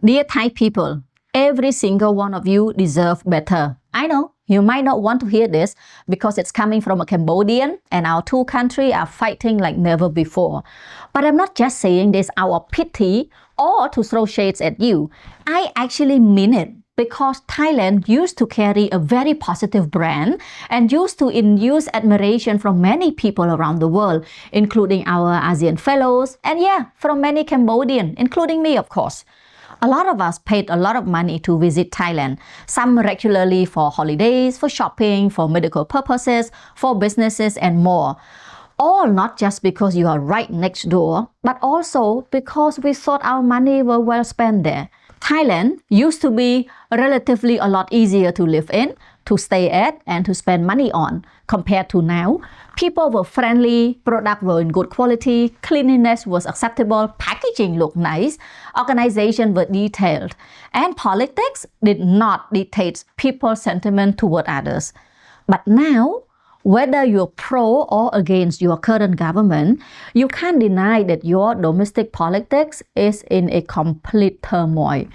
Dear Thai people, every single one of you deserve better. I know you might not want to hear this because it's coming from a Cambodian and our two countries are fighting like never before. But I'm not just saying this out of pity or to throw shades at you. I actually mean it because Thailand used to carry a very positive brand and used to induce admiration from many people around the world, including our ASEAN fellows and from many Cambodians, including me of course. A lot of us paid a lot of money to visit Thailand, some regularly for holidays, for shopping, for medical purposes, for businesses and more. All not just because you are right next door, but also because we thought our money were well spent there. Thailand used to be relatively a lot easier to live in, to stay at, and to spend money on compared to now. People were friendly, products were in good quality, cleanliness was acceptable, packaging looked nice, organizations were detailed, and politics did not dictate people's sentiment toward others. But now, whether you're pro or against your current government, you can't deny that your domestic politics is in a complete turmoil.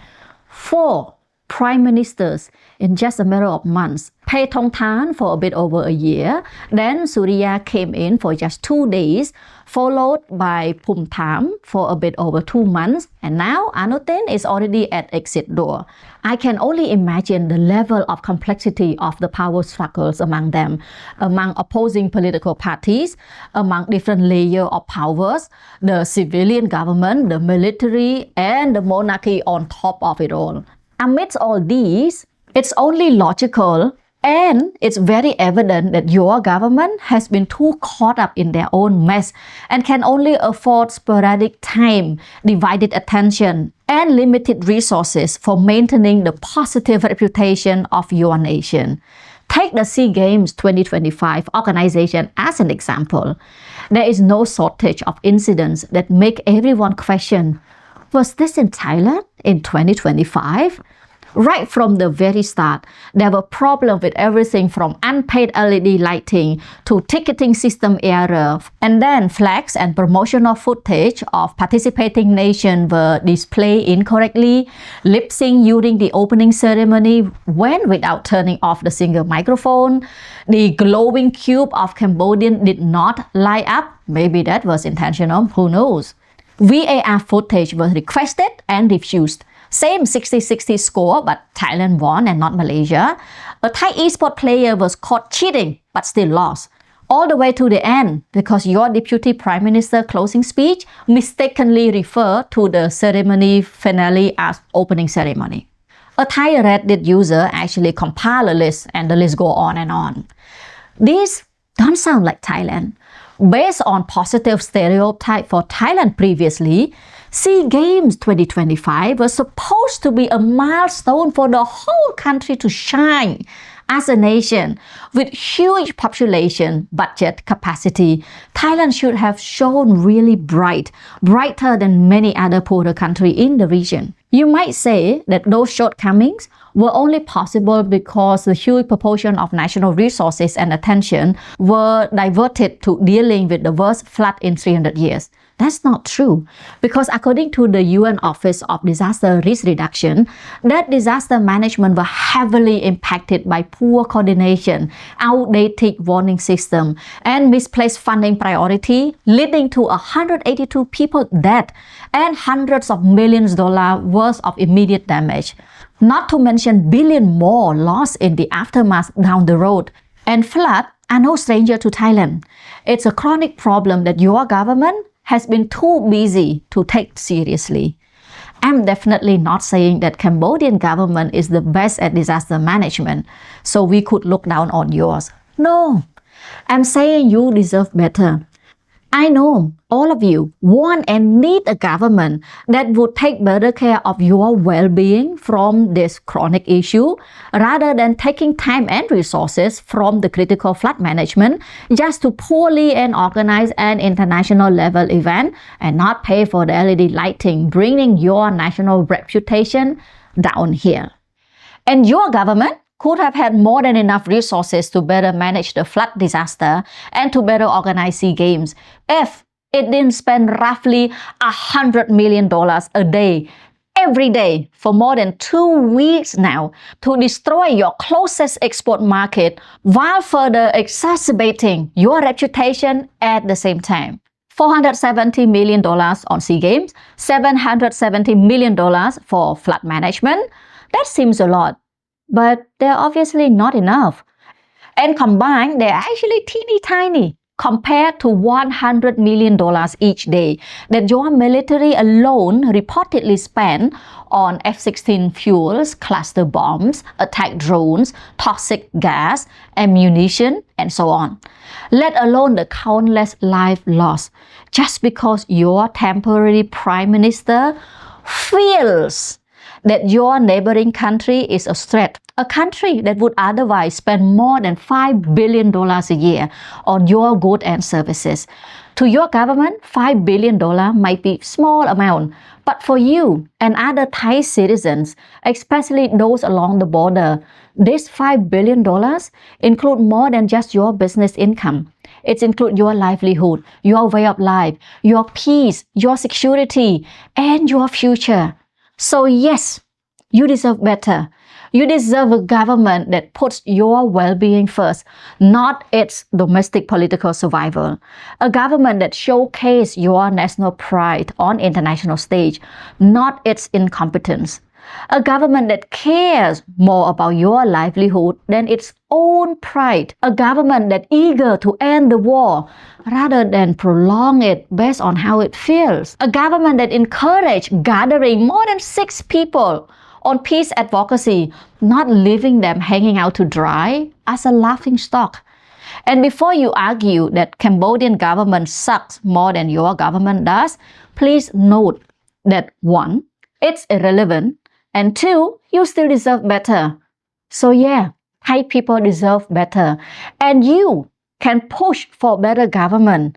4 prime ministers in just a matter of months. Paetongtarn for a bit over a year, then Surya came in for just 2 days, followed by Phumtham for a bit over 2 months, and now Anutin is already at exit door. I can only imagine the level of complexity of the power struggles among them, among opposing political parties, among different layers of powers, the civilian government, the military, and the monarchy on top of it all. Amidst all these, it's only logical and it's very evident that your government has been too caught up in their own mess and can only afford sporadic time, divided attention, and limited resources for maintaining the positive reputation of your nation. Take the SEA Games 2025 organization as an example. There is no shortage of incidents that make everyone question, was this in Thailand in 2025? Right from the very start, there were problems with everything from unpaid LED lighting to ticketing system error, and then flags and promotional footage of participating nations were displayed incorrectly, lip sync during the opening ceremony went without turning off the single microphone, the glowing cube of Cambodian did not light up, maybe that was intentional, who knows. VAR footage was requested and refused. Same 60-60 score, but Thailand won and not Malaysia. A Thai esports player was caught cheating, but still lost. All the way to the end, because your Deputy Prime Minister closing speech mistakenly referred to the ceremony finale as opening ceremony. A Thai Reddit user actually compiled a list and the list go on and on. These don't sound like Thailand. Based on positive stereotype for Thailand previously, SEA Games 2025 was supposed to be a milestone for the whole country to shine. As a nation with huge population, budget, capacity, Thailand should have shown really brighter than many other poorer countries in the region. You might say that those shortcomings were only possible because the huge proportion of national resources and attention were diverted to dealing with the worst flood in 300 years. That's not true, because according to the UN Office of Disaster Risk Reduction, that disaster management was heavily impacted by poor coordination, outdated warning system, and misplaced funding priority, leading to 182 people dead and hundreds of millions of dollars worth of immediate damage. Not to mention billion more lost in the aftermath down the road. And floods are no stranger to Thailand. It's a chronic problem that your government has been too busy to take seriously. I'm definitely not saying that Cambodian government is the best at disaster management, so we could look down on yours. No, I'm saying you deserve better. I know all of you want and need a government that would take better care of your well-being from this chronic issue rather than taking time and resources from the critical flood management just to poorly and organize an international level event and not pay for the LED lighting, bringing your national reputation down here. And your government could have had more than enough resources to better manage the flood disaster and to better organize SEA Games if it didn't spend roughly $100 million a day every day for more than 2 weeks now to destroy your closest export market while further exacerbating your reputation at the same time. $470 million on SEA Games, $770 million for flood management. That seems a lot, but they're obviously not enough. And combined, they're actually teeny tiny compared to $100 million each day that your military alone reportedly spent on F-16 fuels, cluster bombs, attack drones, toxic gas, ammunition, and so on. Let alone the countless lives lost just because your temporary prime minister feels that your neighboring country is a threat, a country that would otherwise spend more than $5 billion a year on your goods and services. To your government, $5 billion might be a small amount, but for you and other Thai citizens, especially those along the border, this $5 billion include more than just your business income. It includes your livelihood, your way of life, your peace, your security, and your future. So yes, you deserve better. You deserve a government that puts your well-being first, not its domestic political survival. A government that showcases your national pride on international stage, not its incompetence. A government that cares more about your livelihood than its own pride. A government that eager to end the war rather than prolong it based on how it feels. A government that encourages gathering more than 6 people on peace advocacy, not leaving them hanging out to dry as a laughingstock. And before you argue that Cambodian government sucks more than your government does, please note that 1, it's irrelevant, and 2, you still deserve better. So yeah, Thai people deserve better. And you can push for better government